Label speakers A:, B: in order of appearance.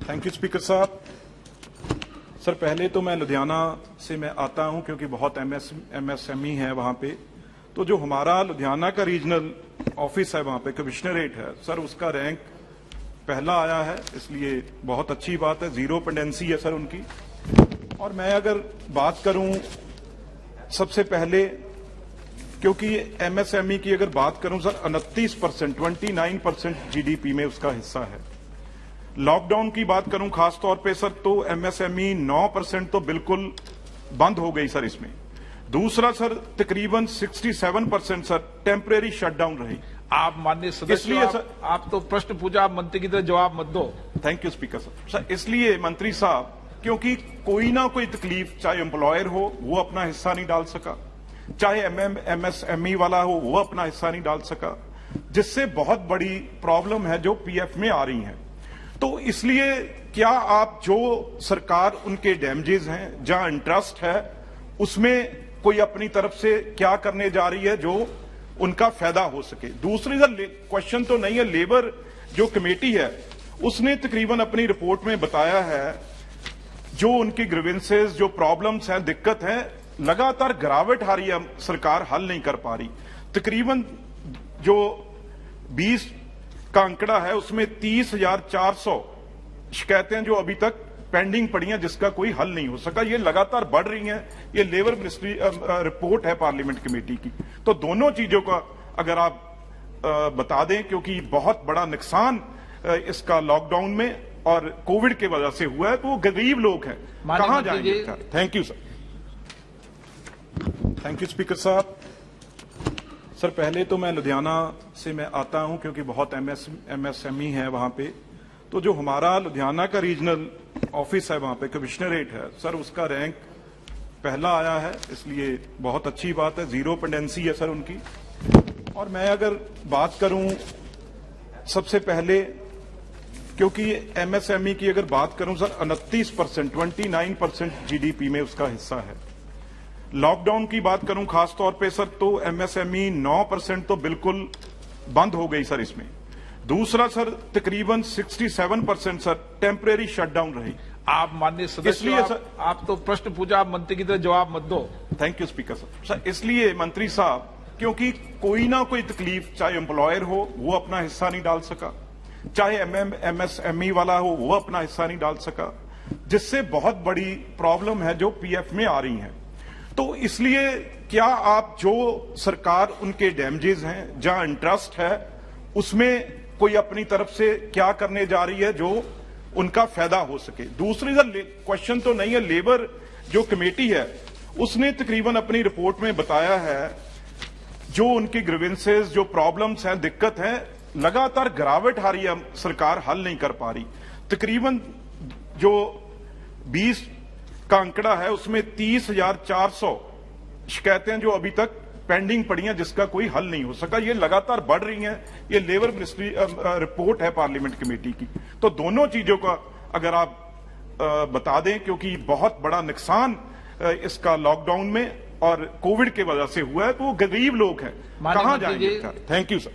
A: Thank you speaker साहब। Sir पहले तो मैं लुधियाना से मैं आता हूं क्योंकि बहुत एमएसएमई है वहां पे। तो जो हमारा लुधियाना का रीजनल ऑफिस है वहां पे कमिश्नरेट है सर, उसका रैंक पहला आया है, इसलिए बहुत अच्छी बात है। जीरो पेंडेंसी है सर उनकी। और मैं अगर बात करूं सबसे पहले, क्योंकि एमएसएमई की अगर बात करूं सर 29%, 29% जीडीपी में उसका हिस्सा है। लॉकडाउन की बात करूं खास तौर पे सर, तो एमएसएमई 9% तो बिल्कुल बंद हो गई सर इसमें। दूसरा सर तकरीबन 67% सर टेम्परेरी शटडाउन रही।
B: आप माननीय सदस्य,
A: इसलिए सर
B: आप तो प्रश्न पूछा, आप मंत्री की तरह जवाब मत दो।
A: Thank you speaker sir. इसलिए मंत्री साहब, क्योंकि कोई ना कोई तकलीफ, चाहे एम्प्लॉयर हो वो अपना हिस्सा नहीं डाल सका, चाहे एमएसएमई वाला हो वो अपना हिस्सा नहीं डाल सका, जिससे बहुत बड़ी प्रॉब्लम है जो पीएफ में आ रही है। तो इसलिए क्या आप जो सरकार उनके डैमेजेस हैं, जहां इंटरेस्ट है, उसमें कोई अपनी तरफ से क्या करने जा रही है जो उनका फायदा हो सके। दूसरी सर क्वेश्चन तो नहीं है, लेबर जो कमेटी है उसने तकरीबन अपनी रिपोर्ट में बताया है जो उनकी ग्रीवेंसेस, जो प्रॉब्लम्स हैं, दिक्कत है, लगातार गिरावट आ रही है, सरकार हल नहीं कर पा रही। तकरीबन जो 20 का आंकड़ा है उसमें 30,400 शिकायतें जो अभी तक पेंडिंग पड़ी हैं, जिसका कोई हल नहीं हो सका। ये लगातार बढ़ रही हैं। ये लेबर मिनिस्ट्री रिपोर्ट है पार्लियामेंट कमेटी की। तो दोनों चीजों का अगर आप बता दें, क्योंकि बहुत बड़ा नुकसान इसका लॉकडाउन में और कोविड के वजह से हुआ है, तो वो गरीब लोग हैं, कहां जाएंगे? Thank you sir. Thank you speaker साहब। सर पहले तो मैं लुधियाना से मैं आता हूं क्योंकि बहुत एमएसएमई है वहां पे। तो जो हमारा लुधियाना का रीजनल ऑफिस है वहां पे कमिश्नरेट है सर, उसका रैंक पहला आया है, इसलिए बहुत अच्छी बात है। जीरो पेंडेंसी है सर उनकी। और मैं अगर बात करूं सबसे पहले, क्योंकि एमएसएमई की अगर बात करूं सर 29%, 29% जीडीपी में उसका हिस्सा है। लॉकडाउन की बात करूं खास तौर पे सर, तो एमएसएमई 9% तो बिल्कुल बंद हो गई सर इसमें। दूसरा सर तकरीबन 67% सर टेम्परेरी शटडाउन रही।
B: आप माननीय सदस्य,
A: इसलिए सर
B: आप तो प्रश्न पूछा, आप मंत्री की तरह जवाब मत दो।
A: Thank you speaker sir. इसलिए मंत्री साहब, क्योंकि कोई ना कोई तकलीफ, चाहे एम्प्लॉयर हो वो अपना हिस्सा नहीं डाल सका, चाहे एमएसएमई वाला हो वो अपना हिस्सा नहीं डाल सका, जिससे बहुत बड़ी प्रॉब्लम है जो पीएफ में आ रही है। तो इसलिए क्या आप जो सरकार उनके डैमेजेस हैं, जहां इंटरेस्ट है, उसमें कोई अपनी तरफ से क्या करने जा रही है जो उनका फायदा हो सके। दूसरी सर क्वेश्चन तो नहीं है, लेबर जो कमेटी है उसने तकरीबन अपनी रिपोर्ट में बताया है जो उनकी ग्रीवेंसेस, जो प्रॉब्लम्स हैं, दिक्कत है, लगातार गिरावट आ रही है, सरकार हल नहीं कर पा रही। तकरीबन जो 20 का आंकड़ा है उसमें 30,400 शिकायतें जो अभी तक पेंडिंग पड़ी हैं, जिसका कोई हल नहीं हो सका। ये लगातार बढ़ रही हैं। ये लेबर मिनिस्ट्री रिपोर्ट है पार्लियामेंट कमेटी की। तो दोनों चीजों का अगर आप बता दें, क्योंकि बहुत बड़ा नुकसान इसका लॉकडाउन में और कोविड के वजह से हुआ है, तो वो गरीब लोग हैं, कहां जाएंगे? Thank you sir.